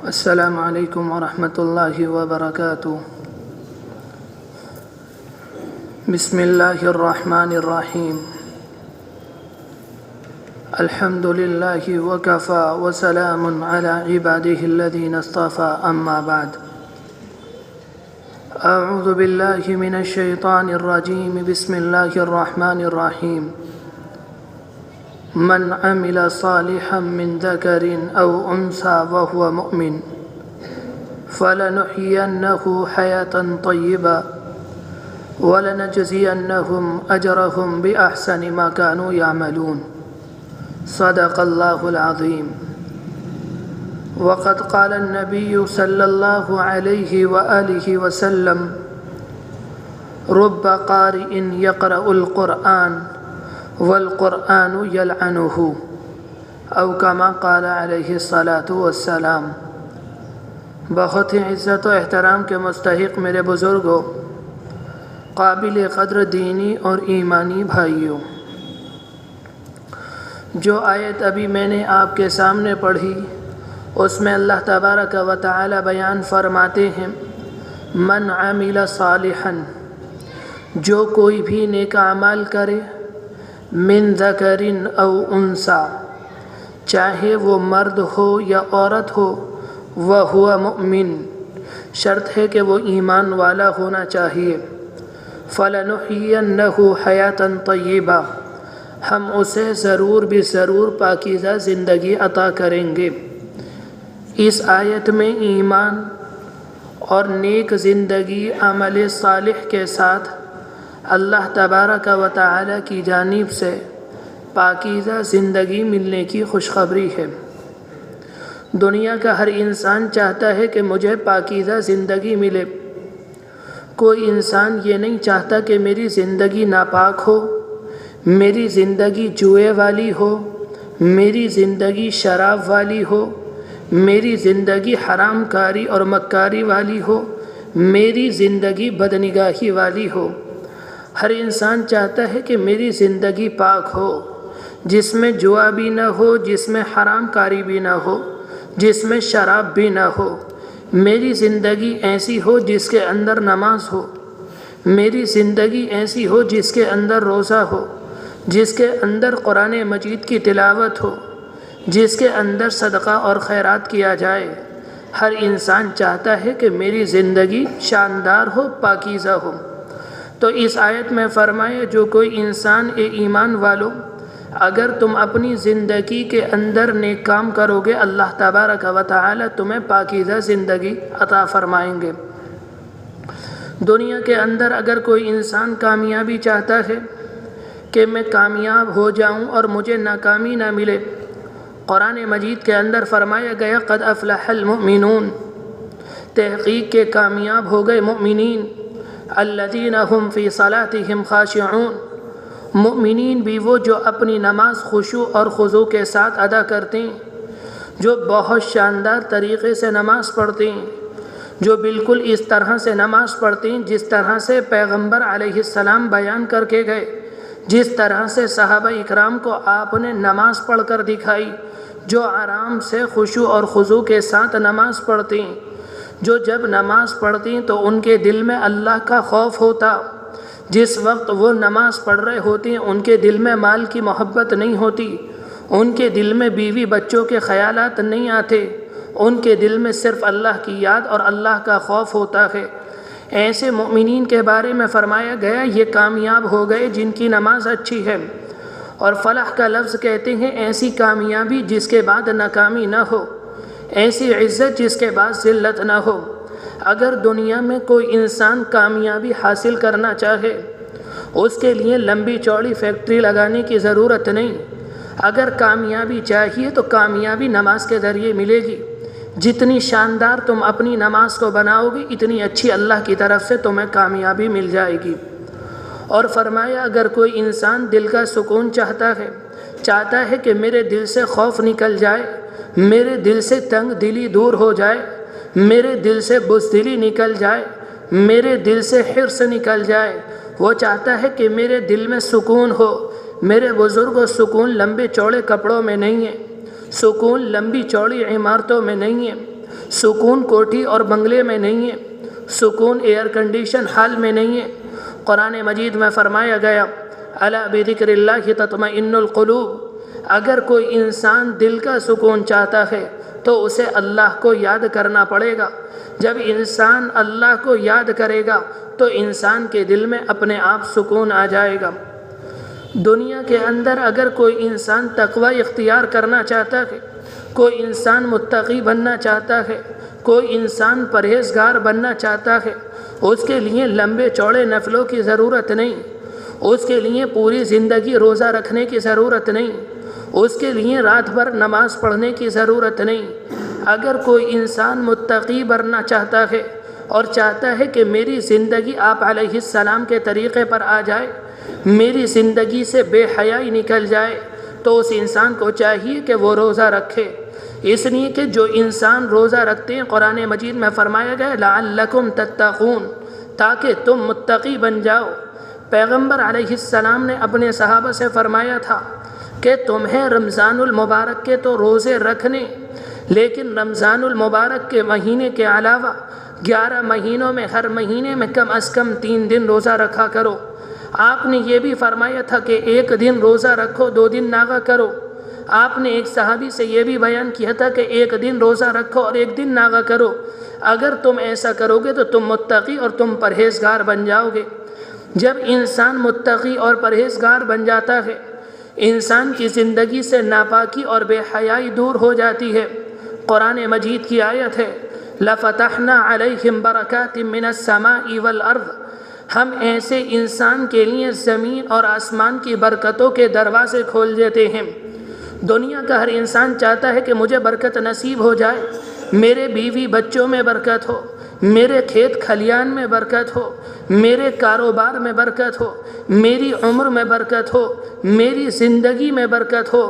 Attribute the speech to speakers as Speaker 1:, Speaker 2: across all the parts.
Speaker 1: السلام علیکم ورحمۃ اللہ وبرکاتہ۔ بسم اللہ الرحمن الرحیم۔ الحمد للہ وکفی وسلام علی عبادہ الذین اصطفی، اما بعد۔ اعوذ باللہ من الشیطان الرجیم، بسم اللہ الرحمن الرحیم۔ من عمل صالحا من ذکر او انثی وهو مؤمن فلنحینہ حیاة طیبہ ولنجزینہم اجرہم باحسن ما كانوا یعملون۔ صدق اللہ العظیم۔ وقد قال النبی صلی اللہ علیہ وآلہ وسلم: رب قارئ یقرأ القرآن والقرآن یلعنہ، او کما قال علیہ الصلاۃ والسلام۔ بہت ہی عزت و احترام کے مستحق میرے بزرگوں، قابل قدر دینی اور ایمانی بھائیوں، جو آیت ابھی میں نے آپ کے سامنے پڑھی، اس میں اللہ تبارک و تعالی بیان فرماتے ہیں: من عمل صالحا، جو کوئی بھی نیک اعمال کرے، من ذکر او انثی، چاہے وہ مرد ہو یا عورت ہو، وہو مؤمن، شرط ہے کہ وہ ایمان والا ہونا چاہیے، فلنحینہ حیاة طیبہ، ہم اسے ضرور بھی ضرور پاکیزہ زندگی عطا کریں گے۔ اس آیت میں ایمان اور نیک زندگی، عمل صالح کے ساتھ اللہ تبارک و تعالی کی جانب سے پاکیزہ زندگی ملنے کی خوشخبری ہے۔ دنیا کا ہر انسان چاہتا ہے کہ مجھے پاکیزہ زندگی ملے۔ کوئی انسان یہ نہیں چاہتا کہ میری زندگی ناپاک ہو، میری زندگی جوئے والی ہو، میری زندگی شراب والی ہو، میری زندگی حرام کاری اور مکاری والی ہو، میری زندگی بدنگاہی والی ہو۔ ہر انسان چاہتا ہے کہ میری زندگی پاک ہو، جس میں جوا بھی نہ ہو، جس میں حرام کاری بھی نہ ہو، جس میں شراب بھی نہ ہو۔ میری زندگی ایسی ہو جس کے اندر نماز ہو، میری زندگی ایسی ہو جس کے اندر روزہ ہو، جس کے اندر قرآن مجید کی تلاوت ہو، جس کے اندر صدقہ اور خیرات کیا جائے۔ ہر انسان چاہتا ہے کہ میری زندگی شاندار ہو، پاکیزہ ہو۔ تو اس آیت میں فرمایا: جو کوئی انسان ایمان والو، اگر تم اپنی زندگی کے اندر نیک کام کرو گے، اللہ تبارک و تعالی تمہیں پاکیزہ زندگی عطا فرمائیں گے۔ دنیا کے اندر اگر کوئی انسان کامیابی چاہتا ہے کہ میں کامیاب ہو جاؤں اور مجھے ناکامی نہ ملے، قرآن مجید کے اندر فرمایا گیا: قد افلح المؤمنون، تحقیق کے کامیاب ہو گئے مؤمنین، الذین هم فی صلاتهم خاشعون، مؤمنین بھی وہ جو اپنی نماز خشوع اور خضوع کے ساتھ ادا کرتے ہیں، جو بہت شاندار طریقے سے نماز پڑھتے ہیں، جو بالکل اس طرح سے نماز پڑھتے ہیں جس طرح سے پیغمبر علیہ السلام بیان کر کے گئے، جس طرح سے صحابہ اکرام کو آپ نے نماز پڑھ کر دکھائی، جو آرام سے خشوع اور خضوع کے ساتھ نماز پڑھتے ہیں، جو جب نماز پڑھتے ہیں تو ان کے دل میں اللہ کا خوف ہوتا، جس وقت وہ نماز پڑھ رہے ہوتے ہیں ان کے دل میں مال کی محبت نہیں ہوتی، ان کے دل میں بیوی بچوں کے خیالات نہیں آتے، ان کے دل میں صرف اللہ کی یاد اور اللہ کا خوف ہوتا ہے۔ ایسے مومنین کے بارے میں فرمایا گیا: یہ کامیاب ہو گئے جن کی نماز اچھی ہے۔ اور فلاح کا لفظ کہتے ہیں ایسی کامیابی جس کے بعد ناکامی نہ ہو، ایسی عزت جس کے بعد ذلت نہ ہو۔ اگر دنیا میں کوئی انسان کامیابی حاصل کرنا چاہے، اس کے لیے لمبی چوڑی فیکٹری لگانے کی ضرورت نہیں۔ اگر کامیابی چاہیے تو کامیابی نماز کے ذریعے ملے گی۔ جتنی شاندار تم اپنی نماز کو بناؤ گی، اتنی اچھی اللہ کی طرف سے تمہیں کامیابی مل جائے گی۔ اور فرمایا: اگر کوئی انسان دل کا سکون چاہتا ہے کہ میرے دل سے خوف نکل جائے، میرے دل سے تنگ دلی دور ہو جائے، میرے دل سے بزدلی نکل جائے، میرے دل سے حرص نکل جائے، وہ چاہتا ہے کہ میرے دل میں سکون ہو۔ میرے بزرگوں، سکون لمبے چوڑے کپڑوں میں نہیں ہے، سکون لمبی چوڑی عمارتوں میں نہیں ہے، سکون کوٹھی اور بنگلے میں نہیں ہے، سکون ایئر کنڈیشن حال میں نہیں ہے۔ قرآن مجید میں فرمایا گیا الا بذکر اللہ تطمئن القلوب، اگر کوئی انسان دل کا سکون چاہتا ہے تو اسے اللہ کو یاد کرنا پڑے گا۔ جب انسان اللہ کو یاد کرے گا تو انسان کے دل میں اپنے آپ سکون آ جائے گا۔ دنیا کے اندر اگر کوئی انسان تقوی اختیار کرنا چاہتا ہے، کوئی انسان متقی بننا چاہتا ہے، کوئی انسان پرہیزگار بننا چاہتا ہے، اس کے لیے لمبے چوڑے نفلوں کی ضرورت نہیں، اس کے لیے پوری زندگی روزہ رکھنے کی ضرورت نہیں، اس کے لیے رات بھر نماز پڑھنے کی ضرورت نہیں۔ اگر کوئی انسان متقی بننا چاہتا ہے اور چاہتا ہے کہ میری زندگی آپ علیہ السلام کے طریقے پر آ جائے، میری زندگی سے بے حیائی نکل جائے، تو اس انسان کو چاہیے کہ وہ روزہ رکھے۔ اس لیے کہ جو انسان روزہ رکھتے ہیں، قرآن مجید میں فرمایا گیا لعلکم تتقون، تاکہ تم متقی بن جاؤ۔ پیغمبر علیہ السلام نے اپنے صحابہ سے فرمایا تھا کہ تمہیں رمضان المبارک کے تو روزے رکھنے، لیکن رمضان المبارک کے مہینے کے علاوہ 11 مہینوں میں ہر مہینے میں کم از کم 3 دن روزہ رکھا کرو۔ آپ نے یہ بھی فرمایا تھا کہ 1 دن روزہ رکھو، 2 دن ناغہ کرو۔ آپ نے ایک صحابی سے یہ بھی بیان کیا تھا کہ 1 دن روزہ رکھو اور 1 دن ناغہ کرو۔ اگر تم ایسا کرو گے تو تم متقی اور تم پرہیزگار بن جاؤ گے۔ جب انسان متقی اور پرہیزگار بن جاتا ہے، انسان کی زندگی سے ناپاکی اور بے حیائی دور ہو جاتی ہے۔ قرآن مجید کی آیت ہے لَفَتَحْنَا عَلَيْهِمْ بَرَكَاتٍ مِّنَ السَّمَاءِ وَالْأَرْضِ، ہم ایسے انسان کے لیے زمین اور آسمان کی برکتوں کے دروازے کھول دیتے ہیں۔ دنیا کا ہر انسان چاہتا ہے کہ مجھے برکت نصیب ہو جائے، میرے بیوی بچوں میں برکت ہو، میرے کھیت کھلیان میں برکت ہو، میرے کاروبار میں برکت ہو، میری عمر میں برکت ہو، میری زندگی میں برکت ہو۔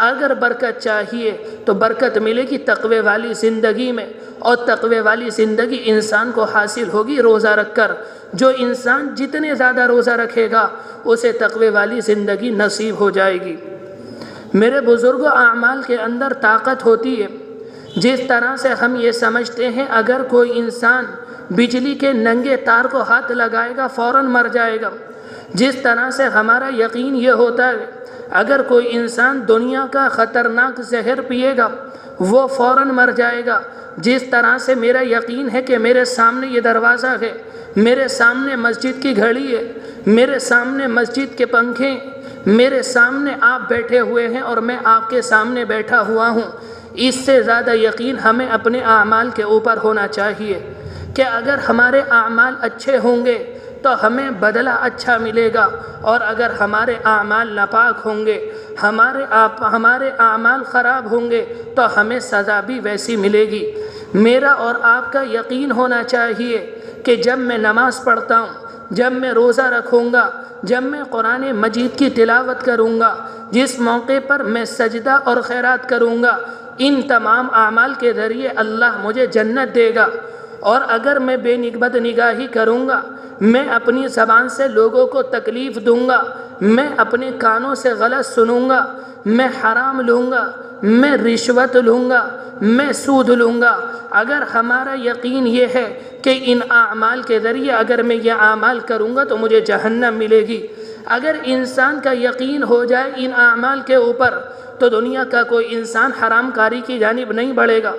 Speaker 1: اگر برکت چاہیے تو برکت ملے گی تقوی والی زندگی میں، اور تقوی والی زندگی انسان کو حاصل ہوگی روزہ رکھ کر۔ جو انسان جتنے زیادہ روزہ رکھے گا اسے تقوی والی زندگی نصیب ہو جائے گی۔ میرے بزرگوں، اعمال کے اندر طاقت ہوتی ہے۔ جس طرح سے ہم یہ سمجھتے ہیں اگر کوئی انسان بجلی کے ننگے تار کو ہاتھ لگائے گا فوراً مر جائے گا، جس طرح سے ہمارا یقین یہ ہوتا ہے اگر کوئی انسان دنیا کا خطرناک زہر پیے گا وہ فوراً مر جائے گا، جس طرح سے میرا یقین ہے کہ میرے سامنے یہ دروازہ ہے، میرے سامنے مسجد کی گھڑی ہے، میرے سامنے مسجد کے پنکھے، میرے سامنے آپ بیٹھے ہوئے ہیں اور میں آپ کے سامنے بیٹھا ہوا ہوں، اس سے زیادہ یقین ہمیں اپنے اعمال کے اوپر ہونا چاہیے کہ اگر ہمارے اعمال اچھے ہوں گے تو ہمیں بدلہ اچھا ملے گا، اور اگر ہمارے اعمال ناپاک ہوں گے، ہمارے اعمال خراب ہوں گے تو ہمیں سزا بھی ویسی ملے گی۔ میرا اور آپ کا یقین ہونا چاہیے کہ جب میں نماز پڑھتا ہوں، جب میں روزہ رکھوں گا، جب میں قرآن مجید کی تلاوت کروں گا، جس موقع پر میں سجدہ اور خیرات کروں گا، ان تمام اعمال کے ذریعے اللہ مجھے جنت دے گا۔ اور اگر میں بد نگاہی کروں گا، میں اپنی زبان سے لوگوں کو تکلیف دوں گا، میں اپنے کانوں سے غلط سنوں گا، میں حرام لوں گا، میں رشوت لوں گا، میں سود لوں گا، اگر ہمارا یقین یہ ہے کہ ان اعمال کے ذریعے اگر میں یہ اعمال کروں گا تو مجھے جہنم ملے گی، اگر انسان کا یقین ہو جائے ان اعمال کے اوپر تو دنیا کا کوئی انسان حرام کاری کی جانب نہیں بڑھے گا،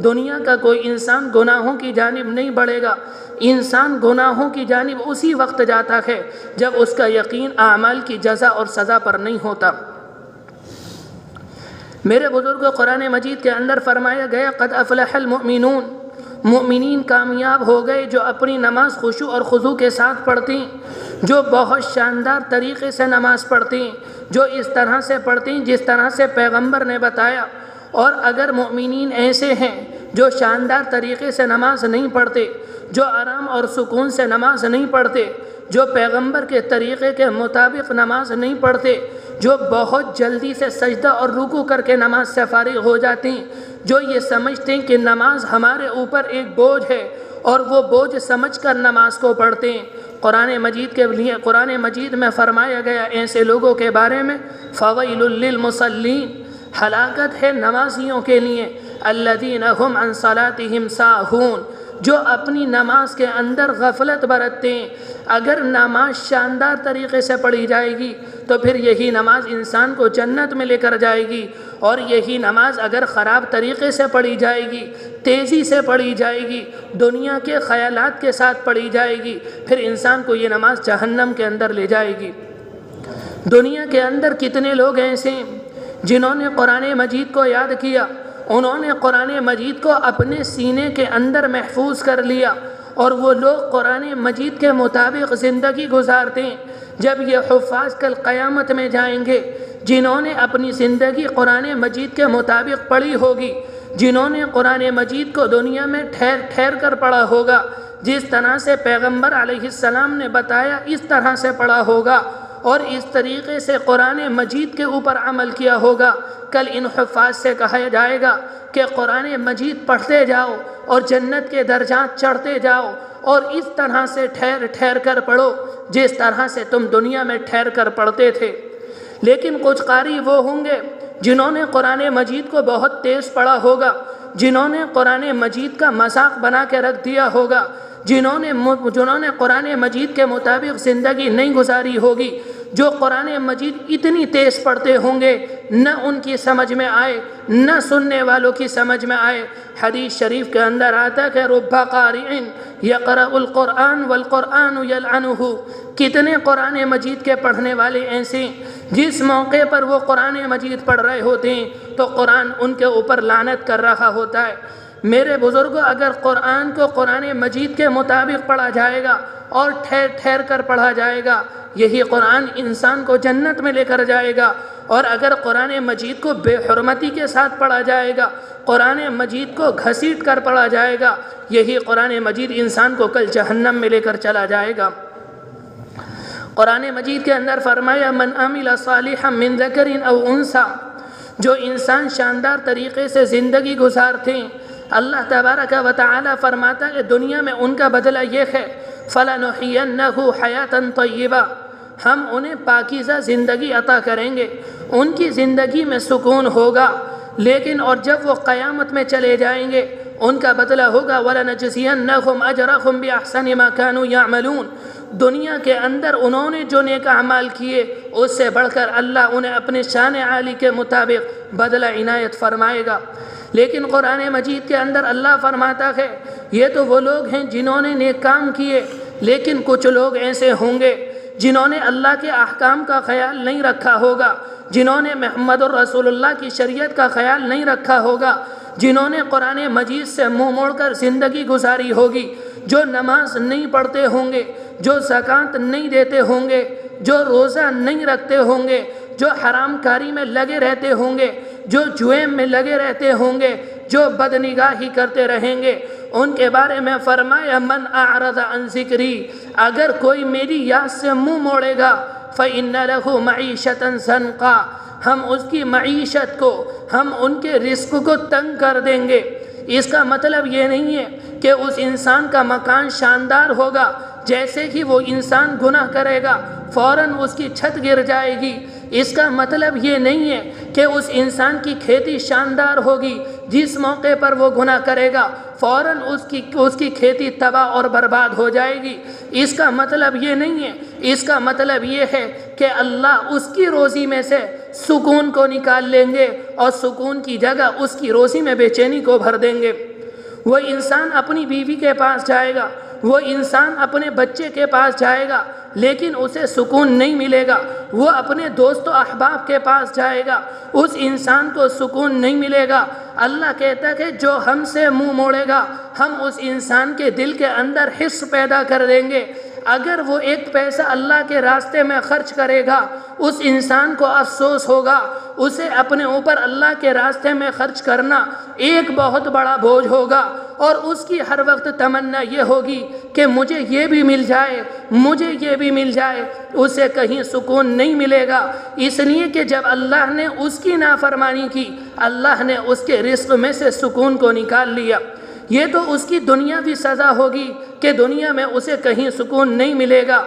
Speaker 1: دنیا کا کوئی انسان گناہوں کی جانب نہیں بڑھے گا۔ انسان گناہوں کی جانب اسی وقت جاتا ہے جب اس کا یقین اعمال کی جزا اور سزا پر نہیں ہوتا۔ میرے بزرگوں، قرآن مجید کے اندر فرمایا گیا قد افلح المؤمنون، مومنین کامیاب ہو گئے جو اپنی نماز خشوع اور خضوع کے ساتھ پڑھتی ہیں، جو بہت شاندار طریقے سے نماز پڑھتی ہیں، جو اس طرح سے پڑھتی ہیں جس طرح سے پیغمبر نے بتایا۔ اور اگر مومنین ایسے ہیں جو شاندار طریقے سے نماز نہیں پڑھتے، جو آرام اور سکون سے نماز نہیں پڑھتے، جو پیغمبر کے طریقے کے مطابق نماز نہیں پڑھتے، جو بہت جلدی سے سجدہ اور رکوع کر کے نماز سے فارغ ہو جاتے ہیں، جو یہ سمجھتے ہیں کہ نماز ہمارے اوپر ایک بوجھ ہے اور وہ بوجھ سمجھ کر نماز کو پڑھتے ہیں، قرآن مجید میں فرمایا گیا ایسے لوگوں کے بارے میں فویل للمصلین، ہلاکت ہے نمازیوں کے لیے، الذین هم عن صلاتهم ساہون، جو اپنی نماز کے اندر غفلت برتتے ہیں۔ اگر نماز شاندار طریقے سے پڑھی جائے گی تو پھر یہی نماز انسان کو جنت میں لے کر جائے گی، اور یہی نماز اگر خراب طریقے سے پڑھی جائے گی، تیزی سے پڑھی جائے گی، دنیا کے خیالات کے ساتھ پڑھی جائے گی، پھر انسان کو یہ نماز جہنم کے اندر لے جائے گی۔ دنیا کے اندر کتنے لوگ ایسے ہیں جنہوں نے قرآن مجید کو یاد کیا، انہوں نے قرآن مجید کو اپنے سینے کے اندر محفوظ کر لیا، اور وہ لوگ قرآن مجید کے مطابق زندگی گزارتے ہیں۔ جب یہ حفاظ کل قیامت میں جائیں گے، جنہوں نے اپنی زندگی قرآن مجید کے مطابق پڑھی ہوگی، جنہوں نے قرآن مجید کو دنیا میں ٹھہر ٹھہر کر پڑھا ہوگا، جس طرح سے پیغمبر علیہ السلام نے بتایا اس طرح سے پڑھا ہوگا، اور اس طریقے سے قرآن مجید کے اوپر عمل کیا ہوگا، کل ان حفاظ سے کہا جائے گا کہ قرآن مجید پڑھتے جاؤ اور جنت کے درجات چڑھتے جاؤ، اور اس طرح سے ٹھہر ٹھہر کر پڑھو جس طرح سے تم دنیا میں ٹھہر کر پڑھتے تھے۔ لیکن کچھ قاری وہ ہوں گے جنہوں نے قرآن مجید کو بہت تیز پڑھا ہوگا، جنہوں نے قرآن مجید کا مذاق بنا کے رکھ دیا ہوگا، جنہوں نے قرآن مجید کے مطابق زندگی نہیں گزاری ہوگی، جو قرآن مجید اتنی تیز پڑھتے ہوں گے نہ ان کی سمجھ میں آئے نہ سننے والوں کی سمجھ میں آئے۔ حدیث شریف کے اندر آتا ہے کہ رب قارئ یقرأ القرآن والقرآن یلعنہ، کتنے قرآن مجید کے پڑھنے والے ایسے ہیں جس موقع پر وہ قرآن مجید پڑھ رہے ہوتے ہیں تو قرآن ان کے اوپر لعنت کر رہا ہوتا ہے۔ میرے بزرگوں، اگر قرآن کو قرآن مجید کے مطابق پڑھا جائے گا اور ٹھہر ٹھہر کر پڑھا جائے گا، یہی قرآن انسان کو جنت میں لے کر جائے گا، اور اگر قرآن مجید کو بے حرمتی کے ساتھ پڑھا جائے گا، قرآن مجید کو گھسیٹ کر پڑھا جائے گا، یہی قرآن مجید انسان کو کل جہنم میں لے کر چلا جائے گا۔ قرآن مجید کے اندر فرمایا من عمل صالحا من ذکر او انثی، جو انسان شاندار طریقے سے زندگی گزارتے ہیں، اللہ تبارک و تعالی فرماتا ہے کہ دنیا میں ان کا بدلہ یہ ہے فَلَنُحْيَنَّهُ حَيَاةً طَيِّبَةً، ہم انہیں پاکیزہ زندگی عطا کریں گے، ان کی زندگی میں سکون ہوگا، لیکن اور جب وہ قیامت میں چلے جائیں گے ان کا بدلہ ہوگا وَلَنَجْزِيَنَّهُمْ أَجْرَهُمْ بِأَحْسَنِ مَا كَانُوا يَعْمَلُونَ، دنیا کے اندر انہوں نے جو نیک اعمال کیے اس سے بڑھ کر اللہ انہیں اپنے شان عالی کے مطابق بدلہ عنایت فرمائے گا۔ لیکن قرآن مجید کے اندر اللہ فرماتا ہے یہ تو وہ لوگ ہیں جنہوں نے نیک کام کیے، لیکن کچھ لوگ ایسے ہوں گے جنہوں نے اللہ کے احکام کا خیال نہیں رکھا ہوگا، جنہوں نے محمد الرسول اللہ کی شریعت کا خیال نہیں رکھا ہوگا، جنہوں نے قرآن مجید سے منہ موڑ کر زندگی گزاری ہوگی، جو نماز نہیں پڑھتے ہوں گے، جو زکوٰۃ نہیں دیتے ہوں گے، جو روزہ نہیں رکھتے ہوں گے، جو حرام کاری میں لگے رہتے ہوں گے، جو جوئے میں لگے رہتے ہوں گے، جو بدنگاہی کرتے رہیں گے، ان کے بارے میں فرمایا من اعرض عن ذکری، اگر کوئی میری یاد سے منہ موڑے گا فإن له معیشة ضنکا، ہم اس کی معیشت کو، ہم ان کے رزق کو تنگ کر دیں گے۔ اس کا مطلب یہ نہیں ہے کہ اس انسان کا مکان شاندار ہوگا، جیسے ہی وہ انسان گناہ کرے گا فوراً اس کی چھت گر جائے گی۔ اس کا مطلب یہ نہیں ہے کہ اس انسان کی کھیتی شاندار ہوگی، جس موقع پر وہ گناہ کرے گا فوراً اس کی کھیتی تباہ اور برباد ہو جائے گی۔ اس کا مطلب یہ نہیں ہے، اس کا مطلب یہ ہے کہ اللہ اس کی روزی میں سے سکون کو نکال لیں گے اور سکون کی جگہ اس کی روزی میں بے چینی کو بھر دیں گے۔ وہ انسان اپنی بیوی کے پاس جائے گا، وہ انسان اپنے بچے کے پاس جائے گا، لیکن اسے سکون نہیں ملے گا۔ وہ اپنے دوست و احباب کے پاس جائے گا، اس انسان کو سکون نہیں ملے گا۔ اللہ کہتا ہے کہ جو ہم سے منہ موڑے گا ہم اس انسان کے دل کے اندر حس پیدا کر دیں گے۔ اگر وہ ایک پیسہ اللہ کے راستے میں خرچ کرے گا اس انسان کو افسوس ہوگا، اسے اپنے اوپر اللہ کے راستے میں خرچ کرنا ایک بہت بڑا بوجھ ہوگا، اور اس کی ہر وقت تمنا یہ ہوگی کہ مجھے یہ بھی مل جائے، مجھے یہ بھی مل جائے۔ اسے کہیں سکون نہیں ملے گا، اس لیے کہ جب اللہ نے اس کی نافرمانی کی اللہ نے اس کے رزق میں سے سکون کو نکال لیا۔ یہ تو اس کی دنیاوی سزا ہوگی کہ دنیا میں اسے کہیں سکون نہیں ملے گا،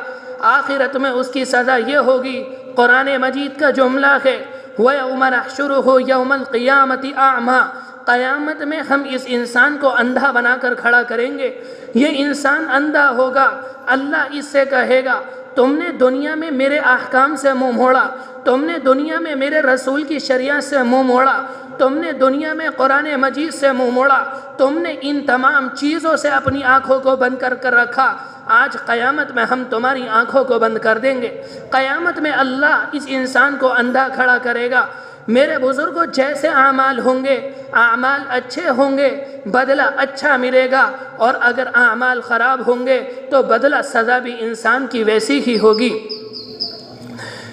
Speaker 1: آخرت میں اس کی سزا یہ ہوگی۔ قرآن مجید کا جملہ ہے وَيَوْمَ نَحْشُرُهُ يَوْمَ الْقِيَامَةِ أَعْمَى، قیامت میں ہم اس انسان کو اندھا بنا کر کھڑا کریں گے، یہ انسان اندھا ہوگا، اللہ اس سے کہے گا تم نے دنیا میں میرے احکام سے منہ موڑا، تم نے دنیا میں میرے رسول کی شریعت سے منہ موڑا، تم نے دنیا میں قرآن مجید سے منہ موڑا، تم نے ان تمام چیزوں سے اپنی آنکھوں کو بند کر رکھا، آج قیامت میں ہم تمہاری آنکھوں کو بند کر دیں گے۔ قیامت میں اللہ اس انسان کو اندھا کھڑا کرے گا۔ میرے بزرگوں، جیسے اعمال ہوں گے، اعمال اچھے ہوں گے بدلہ اچھا ملے گا، اور اگر اعمال خراب ہوں گے تو بدلہ سزا بھی انسان کی ویسی ہی ہوگی۔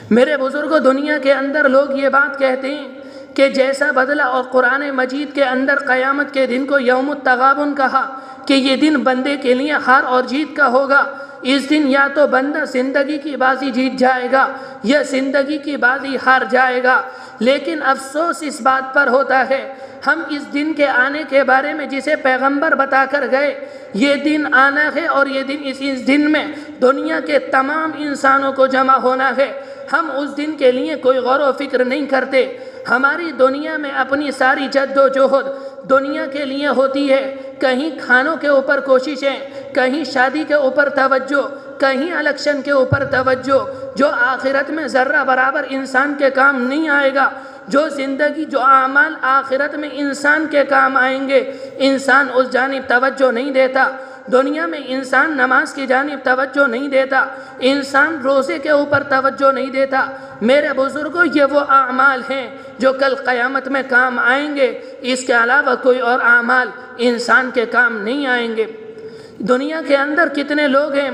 Speaker 1: میرے بزرگوں، دنیا کے اندر لوگ یہ بات کہتے ہیں کہ جیسا بدلہ، اور قرآن مجید کے اندر قیامت کے دن کو یوم التغابن کہا کہ یہ دن بندے کے لیے ہار اور جیت کا ہوگا۔ اس دن یا تو بندہ زندگی کی بازی جیت جائے گا یا زندگی کی بازی ہار جائے گا، لیکن افسوس اس بات پر ہوتا ہے ہم اس دن کے آنے کے بارے میں جسے پیغمبر بتا کر گئے، یہ دن آنا ہے اور یہ دن اس دن میں دنیا کے تمام انسانوں کو جمع ہونا ہے، ہم اس دن کے لیے کوئی غور و فکر نہیں کرتے۔ ہماری دنیا میں اپنی ساری جد و جہد دنیا کے لیے ہوتی ہے، کہیں کھانوں کے اوپر کوششیں، کہیں شادی کے اوپر توجہ، کہیں الیکشن کے اوپر توجہ، جو آخرت میں ذرہ برابر انسان کے کام نہیں آئے گا۔ جو زندگی، جو اعمال آخرت میں انسان کے کام آئیں گے، انسان اس جانب توجہ نہیں دیتا۔ دنیا میں انسان نماز کی جانب توجہ نہیں دیتا، انسان روزے کے اوپر توجہ نہیں دیتا۔ میرے بزرگوں، یہ وہ اعمال ہیں جو کل قیامت میں کام آئیں گے، اس کے علاوہ کوئی اور اعمال انسان کے کام نہیں آئیں گے۔ دنیا کے اندر کتنے لوگ ہیں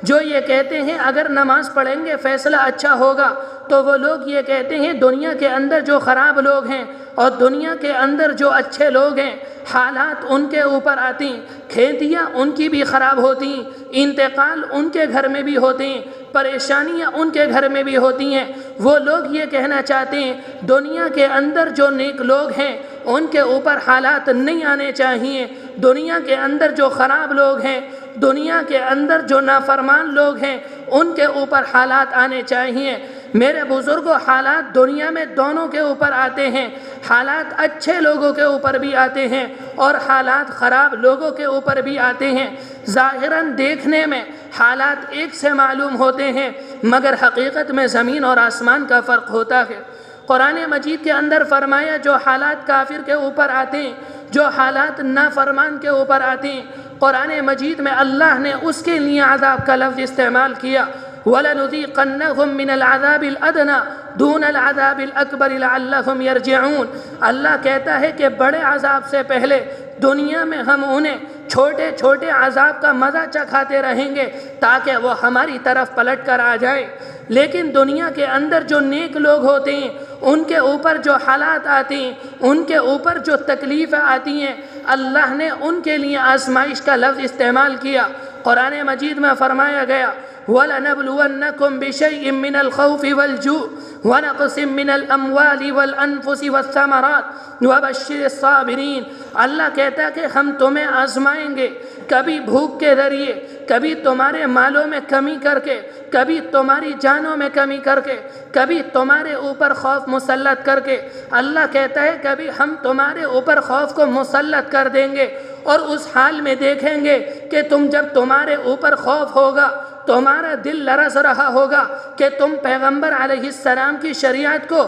Speaker 1: جو یہ کہتے ہیں اگر نماز پڑھیں گے فیصلہ اچھا ہوگا، تو وہ لوگ یہ کہتے ہیں دنیا کے اندر جو خراب لوگ ہیں اور دنیا کے اندر جو اچھے لوگ ہیں، حالات ان کے اوپر آتی، کھیتیاں ان کی بھی خراب ہوتی، انتقال ان کے گھر میں بھی ہوتے ہیں، پریشانیاں ان کے گھر میں بھی ہوتی ہیں۔ وہ لوگ یہ کہنا چاہتے ہیں دنیا کے اندر جو نیک لوگ ہیں ان کے اوپر حالات نہیں آنے چاہیے، دنیا کے اندر جو خراب لوگ ہیں، دنیا کے اندر جو نافرمان لوگ ہیں ان کے اوپر حالات آنے چاہیے۔ میرے بزرگوں، حالات دنیا میں دونوں کے اوپر آتے ہیں، حالات اچھے لوگوں کے اوپر بھی آتے ہیں اور حالات خراب لوگوں کے اوپر بھی آتے ہیں۔ ظاہراً دیکھنے میں حالات ایک سے معلوم ہوتے ہیں، مگر حقیقت میں زمین اور آسمان کا فرق ہوتا ہے۔ قرآن مجید کے اندر فرمایا جو حالات کافر کے اوپر آتے ہیں، جو حالات نافرمان کے اوپر آتے ہیں، قرآن مجید میں اللہ نے اس کے لیے عذاب کا لفظ استعمال کیا، وَلَنُذِيقَنَّهُم مِّنَ الْعَذَابِ الْأَدْنَىٰ دُونَ الْعَذَابِ الْأَكْبَرِ لَعَلَّهُمْ يَرْجِعُونَ۔ اللہ کہتا ہے کہ بڑے عذاب سے پہلے دنیا میں ہم انہیں چھوٹے چھوٹے عذاب کا مزہ چکھاتے رہیں گے تاکہ وہ ہماری طرف پلٹ کر آ جائے۔ لیکن دنیا کے اندر جو نیک لوگ ہوتے ہیں ان کے اوپر جو حالات آتے ہیں، ان کے اوپر جو تکلیفیں آتی ہیں، اللہ نے ان کے لیے آزمائش کا لفظ استعمال کیا۔ قرآن مجید میں فرمایا گیا وَلَنَبْلُوَنَّكُمْ بِشَيْءٍ مِّنَ الْخَوْفِ وَالْجُوعِ وَنَقْصٍ مِّنَ الْأَمْوَالِ وَالْأَنفُسِ وَالثَّمَرَاتِ وَبَشِّرِ الصَّابِرِينَ۔ اللہ کہتا ہے کہ ہم تمہیں آزمائیں گے، کبھی بھوک کے ذریعے، کبھی تمہارے مالوں میں کمی کر کے، کبھی تمہاری جانوں میں کمی کر کے، کبھی تمہارے اوپر خوف مسلط کر کے۔ اللہ کہتا ہے کبھی ہم تمہارے اوپر خوف کو مسلط کر دیں گے، اور اس حال میں دیکھیں گے کہ جب تمہارے اوپر خوف ہوگا، تمہارا دل لرز رہا ہوگا کہ تم پیغمبر علیہ السلام کی شریعت کو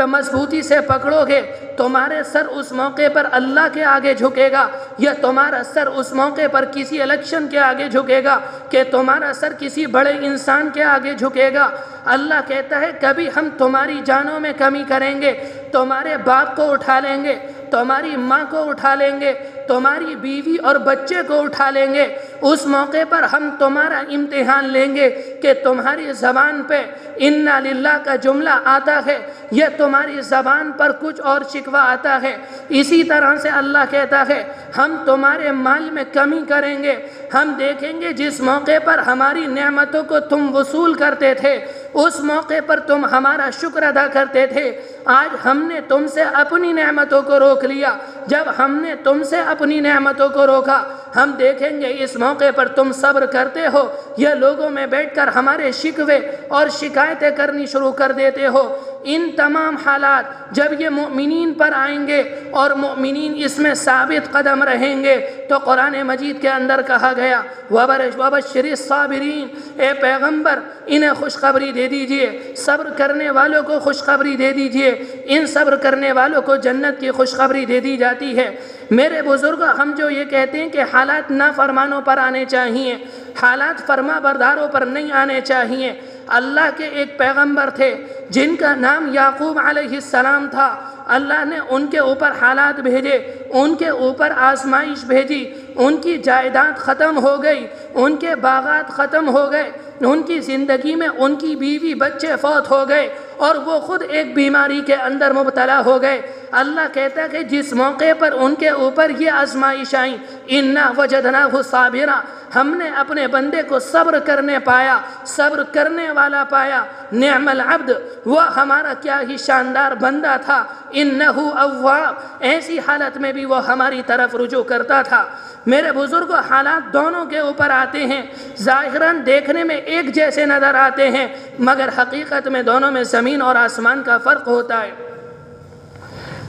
Speaker 1: مضبوطی سے پکڑو گے، تمہارے سر اس موقع پر اللہ کے آگے جھکے گا، یا تمہارا سر اس موقع پر کسی الیکشن کے آگے جھکے گا، کہ تمہارا سر کسی بڑے انسان کے آگے جھکے گا۔ اللہ کہتا ہے کبھی ہم تمہاری جانوں میں کمی کریں گے، تمہارے باپ کو اٹھا لیں گے، تمہاری ماں کو اٹھا لیں گے، تمہاری بیوی اور بچے کو اٹھا لیں گے۔ اس موقع پر ہم تمہارا امتحان لیں گے کہ تمہاری زبان پہ انا للہ کا جملہ آتا ہے یا تمہاری زبان پر کچھ اور شکوہ آتا ہے۔ اسی طرح سے اللہ کہتا ہے ہم تمہارے مال میں کمی کریں گے، ہم دیکھیں گے جس موقع پر ہماری نعمتوں کو تم وصول کرتے تھے، اس موقع پر تم ہمارا شکر ادا کرتے تھے، آج ہم نے تم سے اپنی نعمتوں کو روک لیا۔ جب ہم نے تم سے اپنی نعمتوں کو روکا، ہم دیکھیں گے اس موقع پر تم صبر کرتے ہو یا لوگوں میں بیٹھ کر ہمارے شکوے اور شکایتیں کرنی شروع کر دیتے ہو۔ ان تمام حالات جب یہ مومنین پر آئیں گے اور مومنین اس میں ثابت قدم رہیں گے تو قرآن مجید کے اندر کہا گیا وَبَشِّرِ الصَّابِرِينَ، اے پیغمبر انہیں خوشخبری دے دیجئے، صبر کرنے والوں کو خوشخبری دے دیجئے، ان صبر کرنے والوں کو جنت کی خوشخبری دے دی جاتی ہے۔ میرے بزرگ، ہم جو یہ کہتے ہیں کہ حالات نافرمانوں پر آنے چاہیے، حالات فرما برداروں پر نہیں آنے چاہیے۔ اللہ کے ایک پیغمبر تھے جن کا نام یعقوب علیہ السلام تھا، اللہ نے ان کے اوپر حالات بھیجے، ان کے اوپر آزمائش بھیجی، ان کی جائیداد ختم ہو گئی، ان کے باغات ختم ہو گئے، ان کی زندگی میں ان کی بیوی بچے فوت ہو گئے اور وہ خود ایک بیماری کے اندر مبتلا ہو گئے۔ اللہ کہتا ہے کہ جس موقع پر ان کے اوپر یہ آزمائش آئیں، اِنَّا وَجَدْنَاهُ صَابِرًا، ہم نے اپنے بندے کو صبر کرنے پایا، صبر کرنے والا پایا۔ نعم العبد، وہ ہمارا کیا ہی شاندار بندہ تھا، اِنَّهُ اواب، ایسی حالت میں بھی وہ ہماری طرف رجوع کرتا تھا۔ میرے بزرگ، حالات دونوں کے اوپر آتے ہیں، ظاہراً دیکھنے میں ایک جیسے نظر آتے ہیں مگر حقیقت میں دونوں میں زمین اور آسمان کا فرق ہوتا ہے۔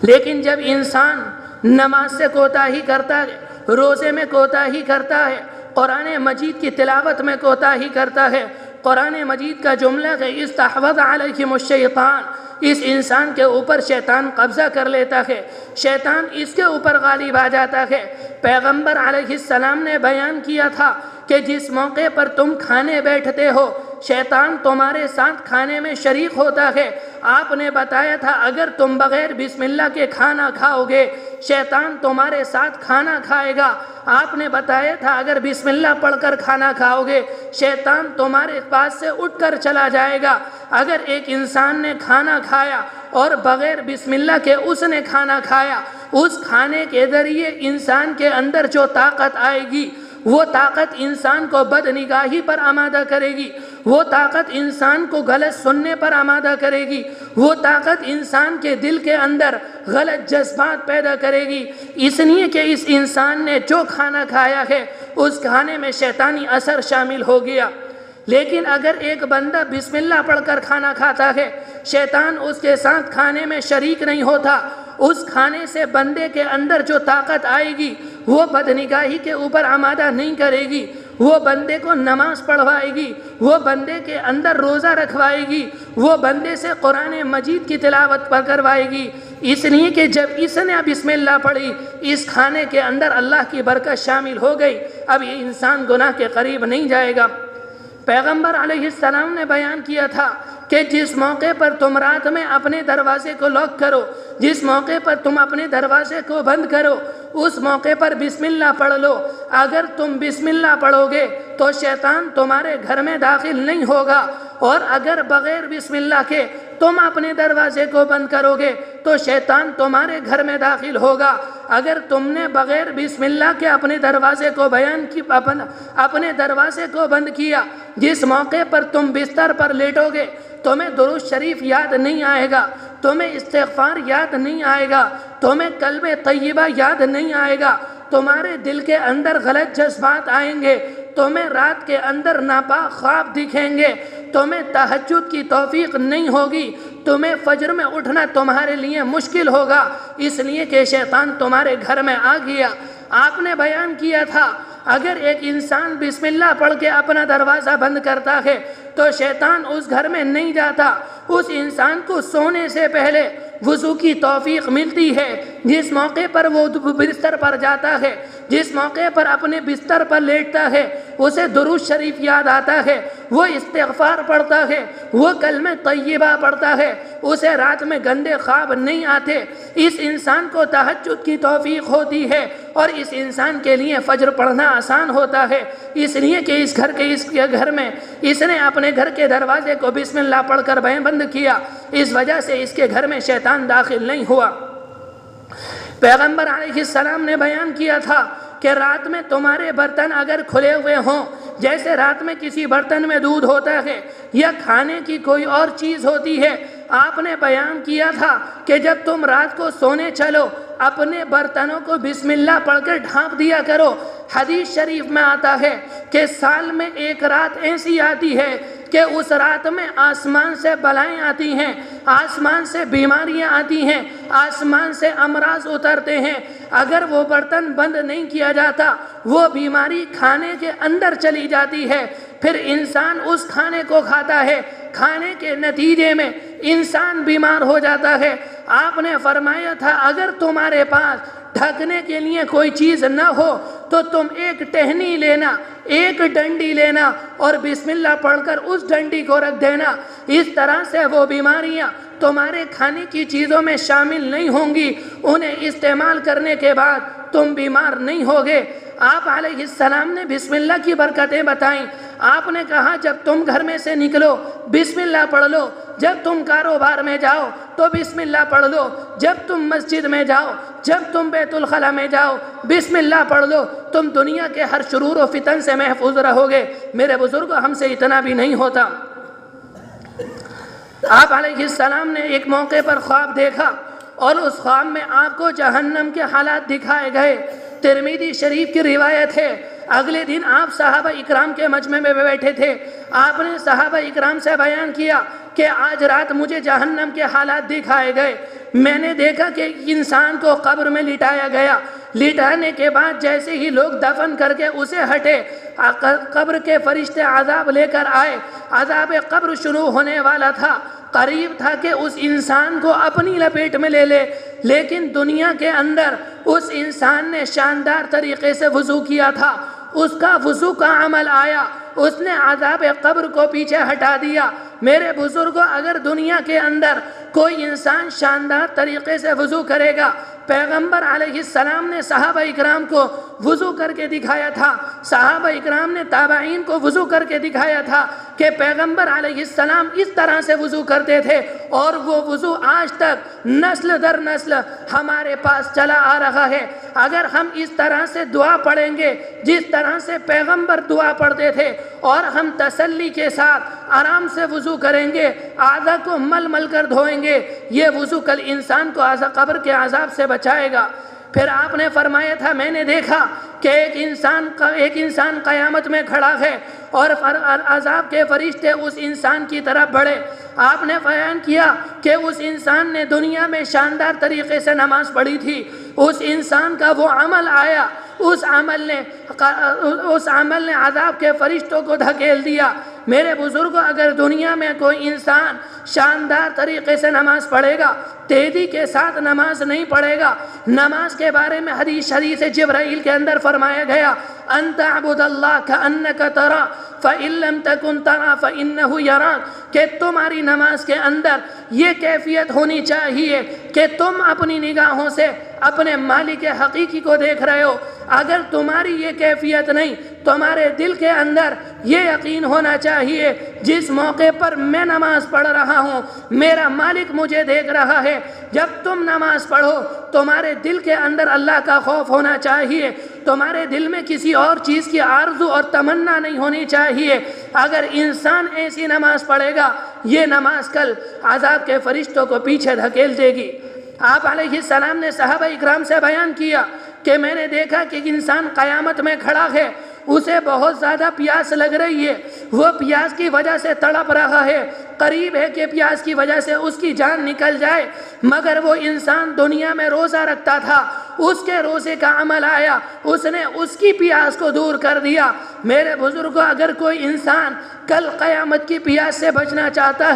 Speaker 1: لیکن جب انسان نماز سے کوتاہی کرتا ہے، روزے میں کوتاہی کرتا ہے، قرآن مجید کی تلاوت میں کوتاہی کرتا ہے، قرآن مجید کا جملہ ہے استحوذ علیہم الشیطان، اس انسان کے اوپر شیطان قبضہ کر لیتا ہے، شیطان اس کے اوپر غالب آ جاتا ہے۔ پیغمبر علیہ السلام نے بیان کیا تھا کہ جس موقع پر تم کھانے بیٹھتے ہو شیطان تمہارے ساتھ کھانے میں شریک ہوتا ہے۔ آپ نے بتایا تھا اگر تم بغیر بسم اللہ کے کھانا کھاؤ گے شیطان تمہارے ساتھ کھانا کھائے گا۔ آپ نے بتایا تھا اگر بسم اللہ پڑھ کر کھانا کھاؤ گے شیطان تمہارے پاس سے اٹھ کر چلا جائے گا۔ اگر ایک انسان نے کھانا کھایا اور بغیر بسم اللہ کے اس نے کھانا کھایا، اس کھانے کے ذریعے انسان کے اندر جو طاقت آئے گی وہ طاقت انسان کو بدنگاہی پر آمادہ کرے گی، وہ طاقت انسان کو غلط سننے پر آمادہ کرے گی، وہ طاقت انسان کے دل کے اندر غلط جذبات پیدا کرے گی۔ اس لیے کہ اس انسان نے جو کھانا کھایا ہے اس کھانے میں شیطانی اثر شامل ہو گیا۔ لیکن اگر ایک بندہ بسم اللہ پڑھ کر کھانا کھاتا ہے شیطان اس کے ساتھ کھانے میں شریک نہیں ہوتا، اس کھانے سے بندے کے اندر جو طاقت آئے گی وہ بدنگاہی کے اوپر آمادہ نہیں کرے گی، وہ بندے کو نماز پڑھوائے گی، وہ بندے کے اندر روزہ رکھوائے گی، وہ بندے سے قرآن مجید کی تلاوت پر کروائے گی۔ اس لیے کہ جب اس نے بسم اللہ پڑھی اس کھانے کے اندر اللہ کی برکت شامل ہو گئی، اب یہ انسان گناہ کے قریب نہیں جائے گا۔ پیغمبر علیہ السلام نے بیان کیا تھا کہ جس موقع پر تم رات میں اپنے دروازے کو لاک کرو، جس موقع پر تم اپنے دروازے کو بند کرو اس موقع پر بسم اللہ پڑھ لو۔ اگر تم بسم اللہ پڑھو گے تو شیطان تمہارے گھر میں داخل نہیں ہوگا، اور اگر بغیر بسم اللہ کے تم اپنے دروازے کو بند کرو گے تو شیطان تمہارے گھر میں داخل ہوگا۔ اگر تم نے بغیر بسم اللہ کے اپنے دروازے کو اپنے دروازے کو بند کیا، جس موقع پر تم بستر پر لیٹو گے تمہیں درود شریف یاد نہیں آئے گا، تمہیں استغفار یاد نہیں آئے گا، تمہیں کلمہ طیبہ یاد نہیں آئے گا، تمہارے دل کے اندر غلط جذبات آئیں گے، تمہیں رات کے اندر ناپاک خواب دکھیں گے، تمہیں تہجد کی توفیق نہیں ہوگی، تمہیں فجر میں اٹھنا تمہارے لیے مشکل ہوگا، اس لیے کہ شیطان تمہارے گھر میں آ گیا۔ آپ نے بیان کیا تھا اگر ایک انسان بسم اللہ پڑھ کے اپنا دروازہ بند کرتا ہے تو شیطان اس گھر میں نہیں جاتا، اس انسان کو سونے سے پہلے وضو کی توفیق ملتی ہے۔ جس موقع پر وہ بستر پر جاتا ہے، جس موقع پر اپنے بستر پر لیٹتا ہے اسے درود شریف یاد آتا ہے، وہ استغفار پڑھتا ہے، وہ کلمہ طیبہ پڑھتا ہے، اسے رات میں گندے خواب نہیں آتے، اس انسان کو تہجد کی توفیق ہوتی ہے اور اس انسان کے لیے فجر پڑھنا آسان ہوتا ہے۔ اس لیے کہ اس گھر میں اس نے اپنے گھر کے دروازے کو بسم اللہ پڑھ کر بند کیا، اس وجہ سے اس کے گھر میں شیطان داخل نہیں ہوا۔ پیغمبر علیہ السلام نے بیان کیا تھا کہ رات میں تمہارے برتن اگر کھلے ہوئے ہوں، جیسے رات میں کسی برتن میں دودھ ہوتا ہے یا کھانے کی کوئی اور چیز ہوتی ہے، آپ نے بیان کیا تھا کہ جب تم رات کو سونے چلو اپنے برتنوں کو بسم اللہ پڑھ کر ڈھانپ دیا کرو۔ حدیث شریف میں آتا ہے کہ سال میں ایک رات ایسی آتی ہے کہ اس رات میں آسمان سے بلائیں آتی ہیں، آسمان سے بیماریاں آتی ہیں، آسمان سے امراض اترتے ہیں۔ اگر وہ برتن بند نہیں کیا جاتا وہ بیماری کھانے کے اندر چلی جاتی ہے، پھر انسان اس کھانے کو کھاتا ہے، کھانے کے نتیجے میں انسان بیمار ہو جاتا ہے۔ آپ نے فرمایا تھا اگر تمہارے پاس ڈھکنے کے لیے کوئی چیز نہ ہو تو تم ایک ٹہنی لینا، ایک ڈنڈی لینا اور بسم اللہ پڑھ کر اس ڈنڈی کو رکھ دینا۔ اس طرح سے وہ بیماریاں تمہارے کھانے کی چیزوں میں شامل نہیں ہوں گی، انہیں استعمال کرنے کے بعد تم بیمار نہیں ہوگے۔ آپ علیہ السلام نے بسم اللہ کی برکتیں بتائیں۔ آپ نے کہا جب تم گھر میں سے نکلو بسم اللہ پڑھ لو، جب تم کاروبار میں جاؤ تو بسم اللہ پڑھ لو، جب تم مسجد میں جاؤ، جب تم بیت الخلا میں جاؤ بسم اللہ پڑھ لو، تم دنیا کے ہر شرور و فتن سے محفوظ رہو گے۔ میرے بزرگوں ہم سے اتنا بھی نہیں ہوتا۔ آپ علیہ السلام نے ایک موقع پر خواب دیکھا اور اس خواب میں آپ کو جہنم کے حالات دکھائے گئے۔ ترمذی شریف کی روایت ہے، اگلے دن آپ صحابہ اکرام کے مجمع میں بیٹھے تھے، آپ نے صحابہ اکرام سے بیان کیا کہ آج رات مجھے جہنم کے حالات دکھائے گئے۔ میں نے دیکھا کہ انسان کو قبر میں لٹایا گیا، لٹانے کے بعد جیسے ہی لوگ دفن کر کے اسے ہٹے، قبر کے فرشتے عذاب لے کر آئے، عذاب قبر شروع ہونے والا تھا، قریب تھا کہ اس انسان کو اپنی لپیٹ میں لے لے، لیکن دنیا کے اندر اس انسان نے شاندار طریقے سے وضو کیا تھا، اس کا وضو کا عمل آیا، اس نے عذاب قبر کو پیچھے ہٹا دیا۔ میرے بزرگوں اگر دنیا کے اندر کوئی انسان شاندار طریقے سے وضو کرے گا، پیغمبر علیہ السلام نے صحابہ اکرام کو وضو کر کے دکھایا تھا، صحابہ اکرام نے تابعین کو وضو کر کے دکھایا تھا کہ پیغمبر علیہ السلام اس طرح سے وضو کرتے تھے، اور وہ وضو آج تک نسل در نسل ہمارے پاس چلا آ رہا ہے۔ اگر ہم اس طرح سے دعا پڑھیں گے جس طرح سے پیغمبر دعا پڑھتے تھے، اور ہم تسلی کے ساتھ آرام سے وضو کریں گے، اعضاء کو مل مل کر دھوئیں گے، یہ وضو کل انسان کو قبر کے عذاب سے بچائے گا۔ پھر آپ نے فرمایا تھا میں نے دیکھا کہ ایک انسان قیامت میں کھڑا ہے اور عذاب کے فرشتے اس انسان کی طرف بڑھے۔ آپ نے بیان کیا کہ اس انسان نے دنیا میں شاندار طریقے سے نماز پڑھی تھی، اس انسان کا وہ عمل آیا، اس عمل نے عذاب کے فرشتوں کو دھکیل دیا۔ میرے بزرگوں اگر دنیا میں کوئی انسان شاندار طریقے سے نماز پڑھے گا، تیزی کے ساتھ نماز نہیں پڑھے گا، نماز کے بارے میں حدیث جبرائیل کے اندر فرمایا گیا ان تعبد اللہ کأنک ترا فإن لم تکن ترا فإنہ یراک، کہ تمہاری نماز کے اندر یہ کیفیت ہونی چاہیے کہ تم اپنی نگاہوں سے اپنے مالک حقیقی کو دیکھ رہے ہو۔ اگر تمہاری یہ کیفیت نہیں، تمہارے دل کے اندر یہ یقین ہونا چاہیے جس موقع پر میں نماز پڑھ رہا ہوں میرا مالک مجھے دیکھ رہا ہے۔ جب تم نماز پڑھو تمہارے دل کے اندر اللہ کا خوف ہونا چاہیے، تمہارے دل میں کسی اور چیز کی آرزو اور تمنا نہیں ہونی چاہیے۔ اگر انسان ایسی نماز پڑھے گا یہ نماز کل عذاب کے فرشتوں کو پیچھے دھکیل دے گی۔ آپ علیہ السلام نے صحابہ اکرام سے بیان کیا کہ میں نے دیکھا کہ انسان قیامت میں کھڑا ہے، اسے بہت زیادہ پیاس لگ رہی ہے، وہ پیاس کی وجہ سے تڑپ رہا ہے، قریب ہے کہ پیاس کی وجہ سے اس کی جان نکل جائے، مگر وہ انسان دنیا میں روزہ رکھتا تھا، اس کے روزے کا عمل آیا، اس نے اس کی پیاس کو دور کر دیا۔ میرے بزرگوں اگر کوئی انسان کل قیامت کی پیاس سے بچنا چاہتا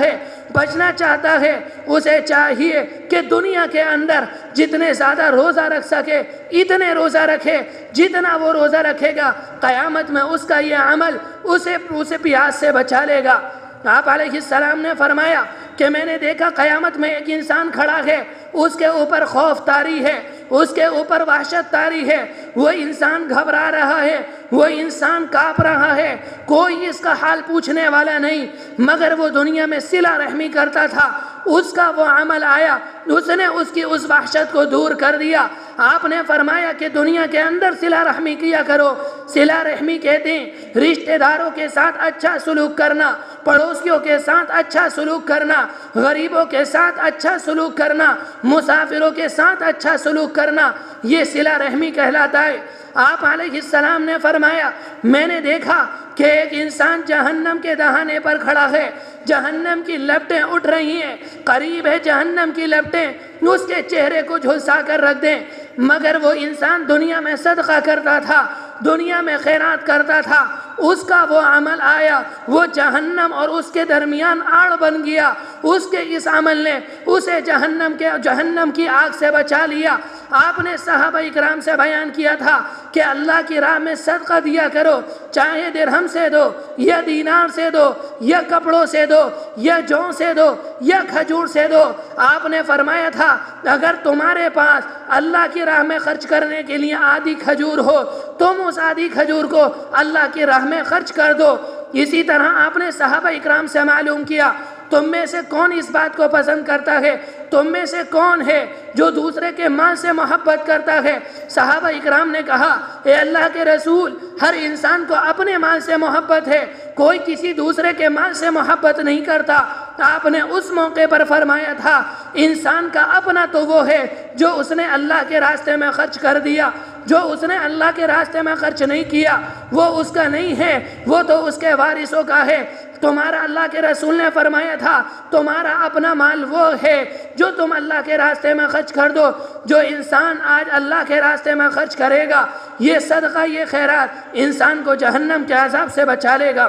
Speaker 1: ہے اسے چاہیے کہ دنیا کے اندر جتنے زیادہ روزہ رکھ سکے اتنے روزہ رکھے، جتنا وہ روزہ رکھے گا قیامت میں اس کا یہ عمل اسے پیاس سے بچا لے گا۔ آپ علیہ السلام نے فرمایا کہ میں نے دیکھا قیامت میں ایک انسان کھڑا ہے، اس کے اوپر خوف طاری ہے، اس کے اوپر وحشت طاری ہے، وہ انسان گھبرا رہا ہے، وہ انسان کانپ رہا ہے، کوئی اس کا حال پوچھنے والا نہیں، مگر وہ دنیا میں صلہ رحمی کرتا تھا، اس کا وہ عمل آیا، اس نے اس کی اس وحشت کو دور کر دیا۔ آپ نے فرمایا کہ دنیا کے اندر صلہ رحمی کیا کرو۔ صلہ رحمی کہتے ہیں رشتہ داروں کے ساتھ اچھا سلوک کرنا، پڑوسیوں کے ساتھ اچھا سلوک کرنا، غریبوں کے ساتھ اچھا سلوک کرنا، مسافروں کے ساتھ اچھا سلوک کرنا، یہ صلہ رحمی کہلاتا ہے۔ آپ علیہ السلام نے فرمایا میں نے دیکھا کہ ایک انسان جہنم کے دہانے پر کھڑا ہے، جہنم کی لپٹیں اٹھ رہی ہیں، قریب ہے جہنم کی لپٹیں اس کے چہرے کو جھلسا کر رکھ دیں، مگر وہ انسان دنیا میں صدقہ کرتا تھا، دنیا میں خیرات کرتا تھا، اس کا وہ عمل آیا، وہ جہنم اور اس کے درمیان آڑ بن گیا، اس کے اس عمل نے اسے جہنم کی آگ سے بچا لیا۔ آپ نے صحابہ اکرام سے بیان کیا تھا کہ اللہ کی راہ میں صدقہ دیا کرو، چاہے درہم سے دو یا دینار سے دو یا کپڑوں سے دو یا جوں سے دو یا کھجور سے دو۔ آپ نے فرمایا تھا اگر تمہارے پاس اللہ کی راہ میں خرچ کرنے کے لیے آدھی کھجور ہو، تم اس آدھی کھجور کو اللہ کی راہ میں خرچ کر دو۔ اسی طرح آپ نے صحابہ اکرام سے معلوم کیا تم میں سے کون اس بات کو پسند کرتا ہے، تم میں سے کون ہے جو دوسرے کے مال سے محبت کرتا ہے؟ صحابہ اکرام نے کہا اے اللہ کے رسول، ہر انسان کو اپنے مال سے محبت ہے، کوئی کسی دوسرے کے مال سے محبت نہیں کرتا۔ آپ نے اس موقع پر فرمایا تھا انسان کا اپنا تو وہ ہے جو اس نے اللہ کے راستے میں خرچ کر دیا، جو اس نے اللہ کے راستے میں خرچ نہیں کیا وہ اس کا نہیں ہے، وہ تو اس کے وارثوں کا ہے۔ تمہارا اللہ کے رسول نے فرمایا تھا تمہارا اپنا مال وہ ہے جو تم اللہ کے راستے میں خرچ کر دو۔ جو انسان آج اللہ کے راستے میں خرچ کرے گا، یہ صدقہ، یہ خیرات انسان کو جہنم کے عذاب سے بچا لے گا۔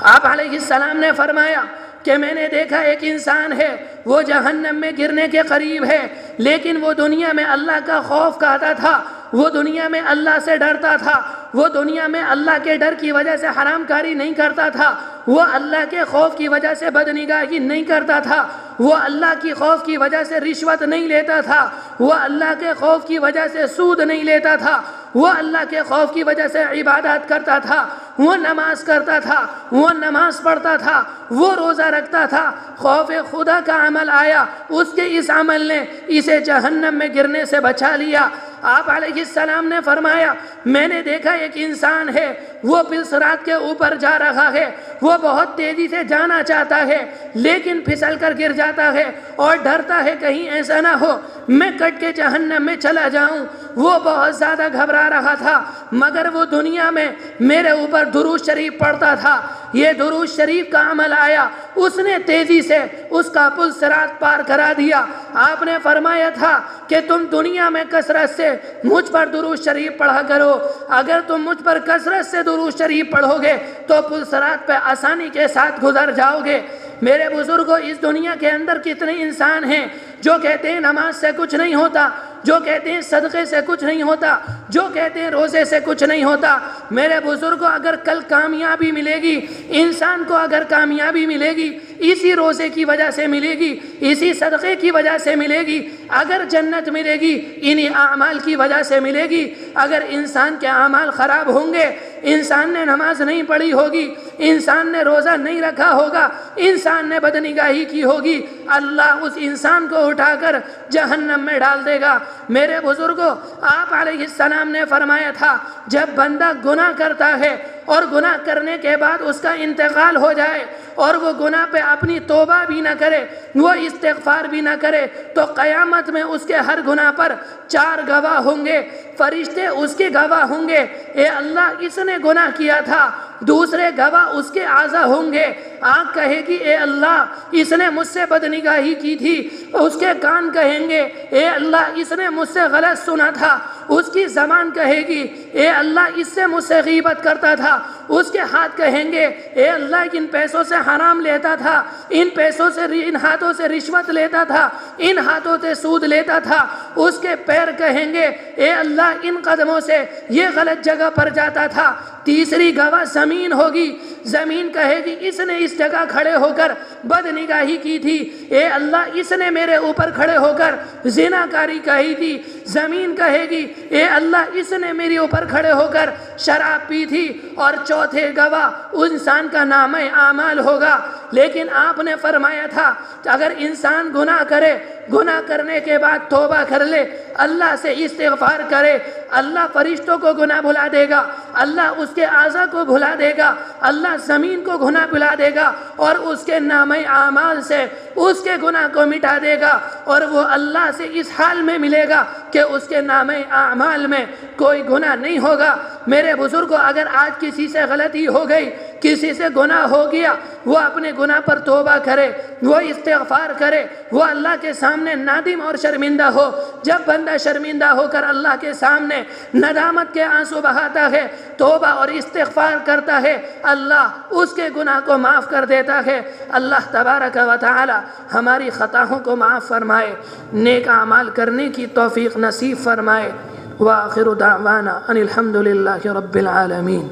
Speaker 1: آپ علیہ السلام نے فرمایا کہ میں نے دیکھا ایک انسان ہے وہ جہنم میں گرنے کے قریب ہے، لیکن وہ دنیا میں اللہ کا خوف کھاتا تھا، وہ دنیا میں اللہ سے ڈرتا تھا، وہ دنیا میں اللہ کے ڈر کی وجہ سے حرام کاری نہیں کرتا تھا، وہ اللہ کے خوف کی وجہ سے بدنگاہی نہیں کرتا تھا، وہ اللہ کی خوف کی وجہ سے رشوت نہیں لیتا تھا، وہ اللہ کے خوف کی وجہ سے سود نہیں لیتا تھا، وہ اللہ کے خوف کی وجہ سے عبادات کرتا تھا، وہ نماز کرتا تھا، وہ نماز پڑھتا تھا، وہ روزہ رکھتا تھا۔ خوف خدا کا عمل آیا، اس کے اس عمل نے اسے جہنم میں گرنے سے بچا لیا۔ آپ علیہ السلام نے فرمایا میں نے دیکھا ایک انسان ہے وہ پل صراط کے اوپر جا رہا ہے، وہ بہت تیزی سے جانا چاہتا ہے لیکن پھسل کر گر جاتا ہے اور ڈرتا ہے کہیں ایسا نہ ہو میں کٹ کے جہنم میں چلا جاؤں۔ وہ بہت زیادہ گھبرا رہا تھا، مگر وہ دنیا میں میرے اوپر درود شریف پڑھتا تھا، یہ درود شریف کا عمل آیا، اس نے تیزی سے اس کا پل صراط پار کرا دیا۔ آپ نے فرمایا تھا کہ تم دنیا میں کثرت سے مجھ پر درود شریف پڑھا کرو، اگر تم مجھ پر کثرت سے درود شریف پڑھو گے تو پل صراط پہ آسانی کے ساتھ گزر جاؤ گے۔ میرے بزرگوں، اس دنیا کے اندر کتنے انسان ہیں جو کہتے ہیں نماز سے کچھ نہیں ہوتا، جو کہتے ہیں صدقے سے کچھ نہیں ہوتا، جو کہتے ہیں روزے سے کچھ نہیں ہوتا۔ میرے بزرگوں، اگر کل کامیابی ملے گی انسان کو، اگر کامیابی ملے گی اسی روزے کی وجہ سے ملے گی، اسی صدقے کی وجہ سے ملے گی، اگر جنت ملے گی انہی اعمال کی وجہ سے ملے گی۔ اگر انسان کے اعمال خراب ہوں گے، انسان نے نماز نہیں پڑھی ہوگی، انسان نے روزہ نہیں رکھا ہوگا، انسان نے بدنگاہی کی ہوگی، اللہ اس انسان کو اٹھا کر جہنم میں ڈال دے گا۔ میرے بزرگوں، آپ علیہ السلام نے فرمایا تھا جب بندہ گناہ کرتا ہے اور گناہ کرنے کے بعد اس کا انتقال ہو جائے اور وہ گناہ پہ اپنی توبہ بھی نہ کرے، وہ استغفار بھی نہ کرے، تو قیامت میں اس کے ہر گناہ پر 4 گواہ ہوں گے، فرشتے اس کے گواہ ہوں گے، اے اللہ اس نے گناہ کیا تھا، دوسرے گواہ اس کے اعضا ہوں گے۔ آنکھ کہے گی اے اللہ اس نے مجھ سے بدنگاہی کی تھی، اس کے کان کہیں گے اے اللہ اس نے مجھ سے غلط سنا تھا، اس کی زبان کہے گی اے اللہ اس سے مجھ سے غیبت کرتا تھا، اس کے ہاتھ کہیں گے اے اللہ ان پیسوں سے حرام لیتا تھا، ان پیسوں سے، ان ہاتھوں سے رشوت لیتا تھا، ان ہاتھوں سے سود لیتا تھا، اس کے پیر کہیں گے اے اللہ ان قدموں سے یہ غلط جگہ پر جاتا تھا۔ تیسری گواہ زمین ہوگی، زمین کہے گی اس نے اس جگہ کھڑے ہو کر بدنگاہی کی تھی، اے اللہ اس نے میرے اوپر کھڑے ہو کر زناکاری کہی تھی۔ زمین کہے گی اے اللہ اس نے میرے اوپر کھڑے ہو کر شراب پی تھی، اور چوتھے گواہ اس انسان کا نامہ اعمال ہوگا۔ لیکن آپ نے فرمایا تھا اگر انسان گناہ کرے، گناہ کرنے کے بعد توبہ کر لے، اللہ سے استغفار کرے، اللہ فرشتوں کو گناہ بھلا دے گا، اللہ اس کے اعضاء کو بھلا دے گا، اللہ زمین کو گناہ بھلا دے گا اور اس کے نامہ اعمال سے اس کے گناہ کو مٹا دے گا، اور وہ اللہ سے اس حال میں ملے گا کہ اس کے نامہ اعمال میں کوئی گناہ نہیں ہوگا۔ میرے بزرگوں، اگر آج کسی سے غلطی ہو گئی، کسی سے گناہ ہو گیا، وہ اپنے گناہ پر توبہ کرے، وہ استغفار کرے، وہ اللہ کے سامنے نادم اور شرمندہ ہو۔ جب بندہ شرمندہ ہو کر اللہ کے سامنے ندامت کے آنسو بہاتا ہے، توبہ اور استغفار کرتا ہے، اللہ اس کے گناہ کو معاف کر دیتا ہے۔ اللہ تبارک و تعالی ہماری خطاؤں کو معاف فرمائے، نیک اعمال کرنے کی توفیق نصیب فرمائے۔ وآخر دعوانا ان الحمد للہ رب العالمین۔